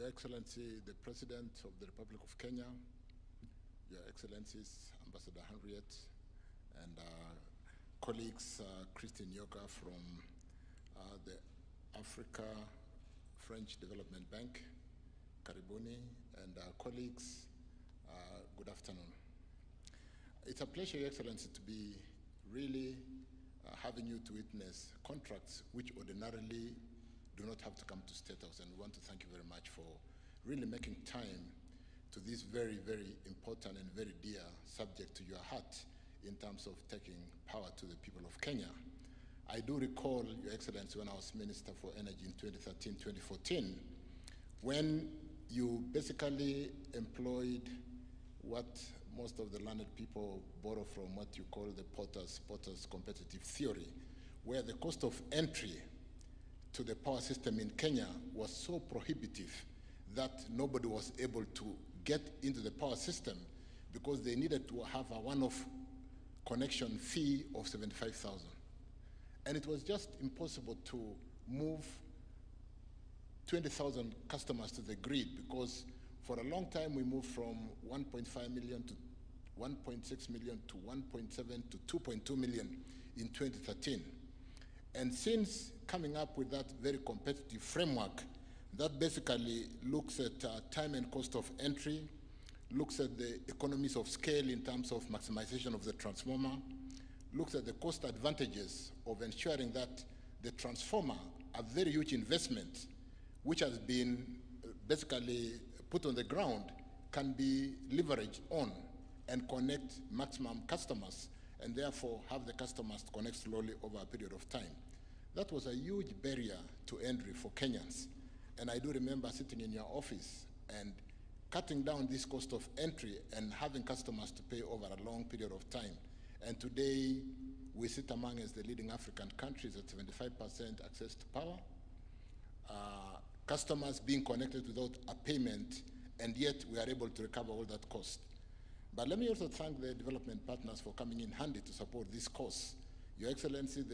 Excellency, the President of the Republic of Kenya, Your Excellencies, Ambassador Henriette, and colleagues, Christine Yoka from the Africa French Development Bank, Karibuni, and colleagues, good afternoon. It's a pleasure, Your Excellency, to be really having you to witness contracts which ordinarily do not have to come to State House, and we want to thank you very much for really making time to this very, very important and very dear subject to your heart in terms of taking power to the people of Kenya. I do recall, Your Excellency, when I was Minister for Energy in 2013-2014, when you basically employed what most of the learned people borrow from what you call the Potter's competitive theory, where the cost of entry to the power system in Kenya was so prohibitive that nobody was able to get into the power system because they needed to have a one-off connection fee of 75,000. And it was just impossible to move 20,000 customers to the grid because for a long time we moved from 1.5 million to 1.6 million to 1.7 to 2.2 million in 2013. And since coming up with that very competitive framework that basically looks at time and cost of entry, looks at the economies of scale in terms of maximization of the transformer, looks at the cost advantages of ensuring that the transformer, a very huge investment, which has been basically put on the ground, can be leveraged on and connect maximum customers, and therefore have the customers connect slowly over a period of time. That was a huge barrier to entry for Kenyans. And I do remember sitting in your office and cutting down this cost of entry and having customers to pay over a long period of time. And today, we sit among as the leading African countries at 75% access to power, customers being connected without a payment, and yet we are able to recover all that cost. But let me also thank the development partners for coming in handy to support this cause. Your Excellency,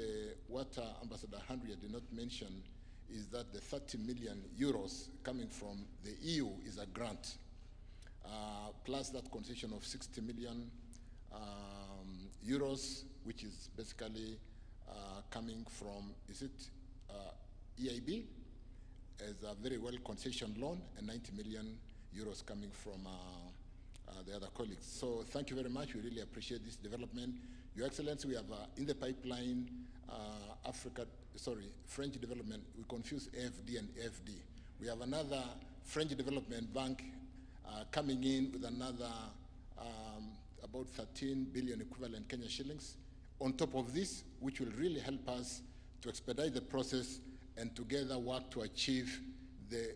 what Ambassador Henriette did not mention is that the 30 million euros coming from the EU is a grant, plus that concession of 60 million euros, which is basically coming from, is it EIB, as a very well concession loan, and 90 million euros coming from the other colleagues. So thank you very much. We really appreciate this development. Your Excellency, we have in the pipeline French development. We confuse AFD and AFD. We have another French development bank coming in with another about 13 billion equivalent Kenya shillings on top of this, which will really help us to expedite the process and together work to achieve the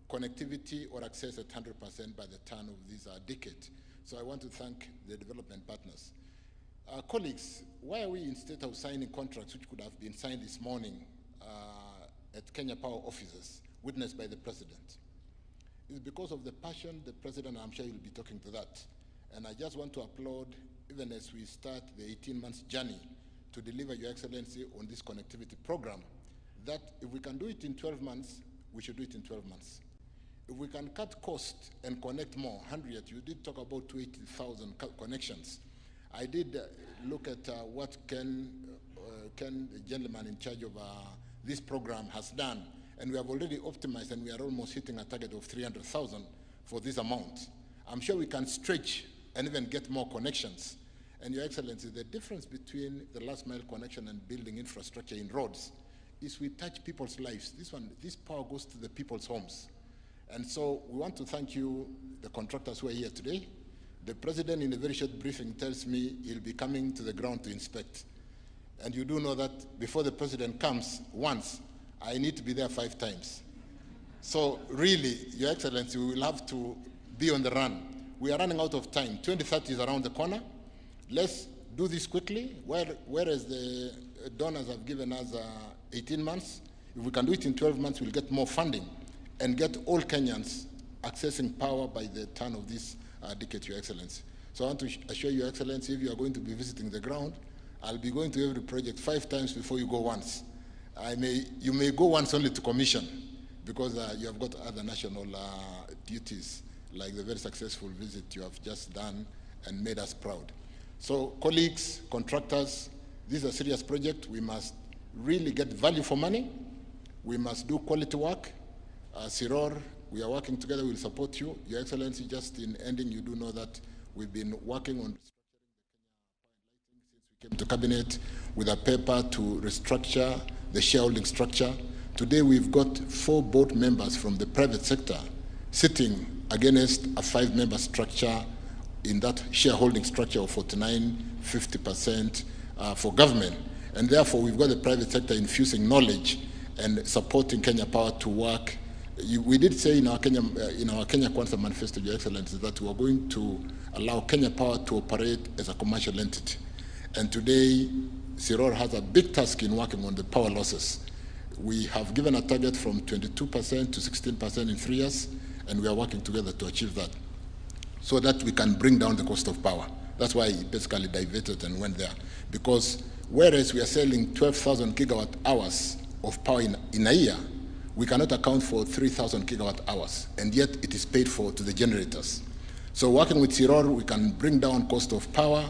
connectivity or access at 100% by the turn of this decade. So I want to thank the development partners. Colleagues, why are we in State House signing contracts which could have been signed this morning at Kenya Power offices, witnessed by the President? It's because of the passion the President, I'm sure you'll be talking to that. And I just want to applaud, even as we start the 18 months journey to deliver, Your Excellency, on this connectivity program, that if we can do it in 12 months, we should do it in 12 months. If we can cut costs and connect more, Henriette, you did talk about 280,000 connections. I did look at what Ken, the gentleman in charge of this program, has done, and we have already optimized, and we are almost hitting a target of 300,000 for this amount. I'm sure we can stretch and even get more connections. And Your Excellency, the difference between the last mile connection and building infrastructure in roads is we touch people's lives. This power goes to the people's homes. And so we want to thank you, the contractors who are here today. The President, in a very short briefing, tells me he'll be coming to the ground to inspect. And you do know that before the President comes once, I need to be there 5 times. So really, Your Excellency, we will have to be on the run. We are running out of time. 2030 is around the corner. Let's do this quickly, whereas the donors have given us 18 months. If we can do it in 12 months, we'll get more funding and get all Kenyans accessing power by the turn of this decade, Your Excellency. So I want to assure Your Excellency, if you are going to be visiting the ground, I'll be going to every project 5 times before you go once. You may go once only to commission, because you have got other national duties, like the very successful visit you have just done and made us proud. So colleagues, contractors, this is a serious project. We must really get value for money. We must do quality work. Siror, we are working together, we'll support you. Your Excellency, just in ending, you do know that we've been working on since we came to Cabinet with a paper to restructure the shareholding structure. Today we've got 4 board members from the private sector sitting against a 5-member structure in that shareholding structure of 49, 50% for government. And therefore we've got the private sector infusing knowledge and supporting Kenya Power to work. We did say in our Kenya Kwanza manifesto, Your Excellency, that we are going to allow Kenya Power to operate as a commercial entity. And today, Siror has a big task in working on the power losses. We have given a target from 22% to 16% in 3 years, and we are working together to achieve that, so that we can bring down the cost of power. That's why he basically diverted and went there. Because whereas we are selling 12,000 gigawatt hours of power in a year, we cannot account for 3,000 gigawatt hours, and yet it is paid for to the generators. So working with Siror, we can bring down cost of power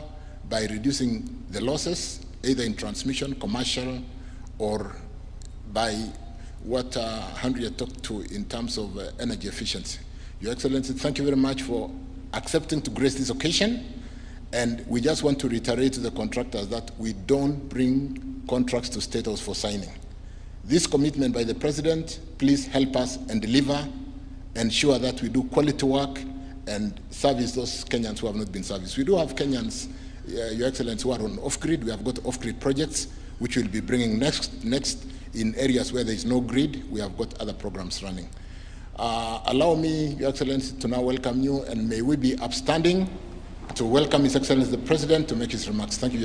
by reducing the losses, either in transmission, commercial, or by what Henry talked to in terms of energy efficiency. Your Excellency, thank you very much for accepting to grace this occasion. And we just want to reiterate to the contractors that we don't bring contracts to State House for signing. This commitment by the President, please help us and deliver, ensure that we do quality work and service those Kenyans who have not been serviced. We do have Kenyans, Your Excellency, who are on off-grid. We have got off-grid projects, which we'll be bringing next in areas where there is no grid. We have got other programs running. Allow me, Your Excellency, to now welcome you, and may we be upstanding to welcome His Excellency the President to make his remarks. Thank you.